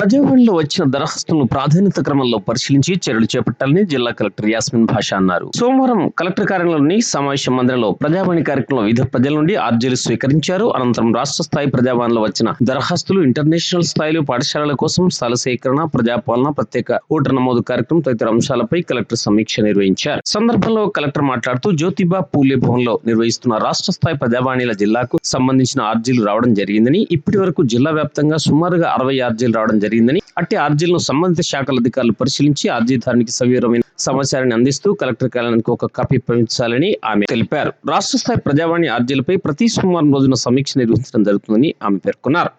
ప్రజావాణిలో వచ్చిన దరఖాస్తులను ప్రాధాన్యత క్రమంలో పరిశీలించి చర్యలు చేపట్టాలని జిల్లా కలెక్టర్ యాస్మిన్ భాషా అన్నారు. సోమవారం కలెక్టర్ కార్యాలయంలోని సమావేశ మందిరంలో ప్రజావాణి కార్యక్రమంలో వివిధ ప్రజల నుండి అర్జీలు స్వీకరించారు. అనంతరం రాష్ట్ర స్థాయి ప్రజావాణిలో వచ్చిన దరఖాస్తులు, ఇంటర్నేషనల్ స్థాయిలో పాఠశాలల కోసం స్థల సేకరణ, ప్రజాపాలన, ప్రత్యేక ఓటర్ నమోదు కార్యక్రమం తదితర అంశాలపై కలెక్టర్ సమీక్ష నిర్వహించారు. సందర్భంలో కలెక్టర్ మాట్లాడుతూ జ్యోతిబా పూలే భవన్లో నిర్వహిస్తున్న రాష్ట్ర స్థాయి ప్రజావాణిల జిల్లాకు సంబంధించిన అర్జీలు రావడం జరిగిందని, ఇప్పటి వరకు జిల్లా వ్యాప్తంగా సుమారుగా 60 అర్జీలు రావడం జరిగిందని, అట్టి అర్జీలను సంబంధిత శాఖల అధికారులు పరిశీలించి అర్జీదారునికి సవివరమైన సమాచారాన్ని అందిస్తూ కలెక్టర్ కార్యాలయానికి ఒక కాపీ పంపించాలని ఆమె తెలిపారు. రాష్ట్ర స్థాయి ప్రజావాణి అర్జీలపై ప్రతి సోమవారం రోజున సమీక్ష నిర్వహించడం జరుగుతుందని ఆమె పేర్కొన్నారు.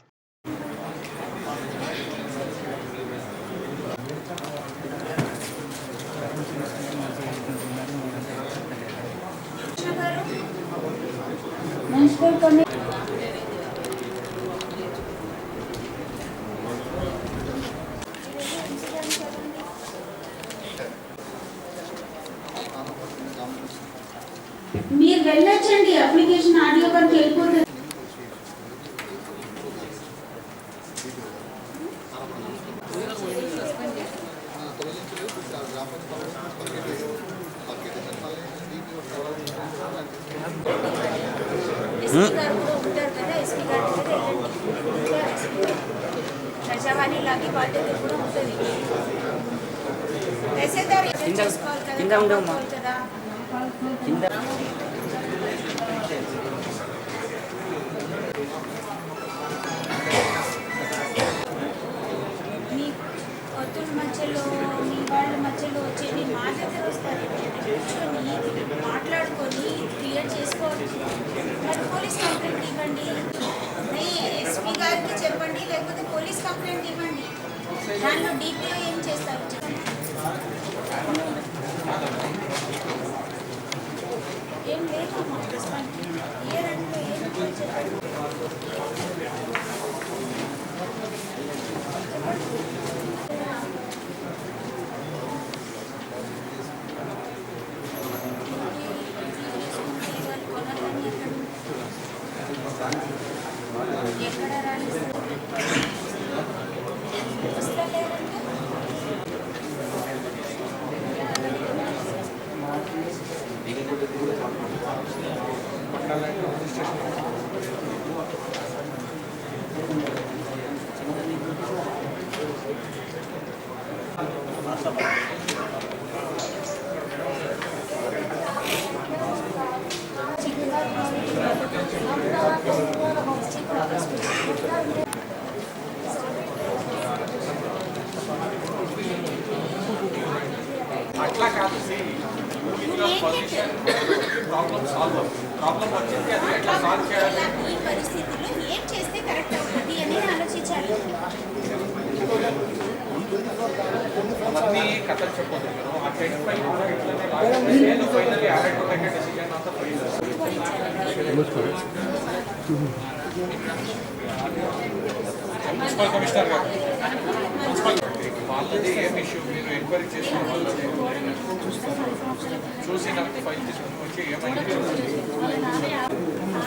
మీరు వెళ్ళొచ్చండి, అప్లికేషన్ ఆడియో వరకు వెళ్ళిపోతుంది. ప్రజావాణి లాగే వాళ్ళకి కూడా ఉంటుంది. మీ కొత్తుల మధ్యలో, మీ వాళ్ళ మధ్యలో వచ్చేది మా దగ్గర వస్తారు. కూర్చొని మాట్లాడుకొని క్లియర్ చేసుకోవాలి. మరి పోలీస్ కంప్లైంట్ ఇవ్వండి, ఎస్పీ గారికి చెప్పండి, లేకపోతే పోలీస్ కంప్లైంట్ ఇవ్వండి. దానిలో డీపీఓ ఏం చేస్తారు? ఏం లేదు ఏ రండి ఎక్కడ రాణిస్తారు అట్లా కాదు. ప్రాబ్లం వచ్చింది, అది ఎట్లా సాల్వ్ చేయాలి, ఈ పరిస్థితుల్లో ఏం చేస్తే కరెక్ట్ అవుతుంది అని ఆలోచించాలి. అవన్నీ కథలు చెప్పొద్దు. ఆ 25 కూడా ఇట్లనే ఫైనల్లీ అరెక్ట్ డెసిజన్ అంతా పోయింది. మున్సిపల్ కమిషనర్ గారు, వాళ్ళది ఏం ఇష్యూ మీరు ఎంక్వైరీ చేసిన వాళ్ళది చూసి నాకు ఫైల్ తీసుకుని వచ్చి ఏమైంది ఆలోచించాలి.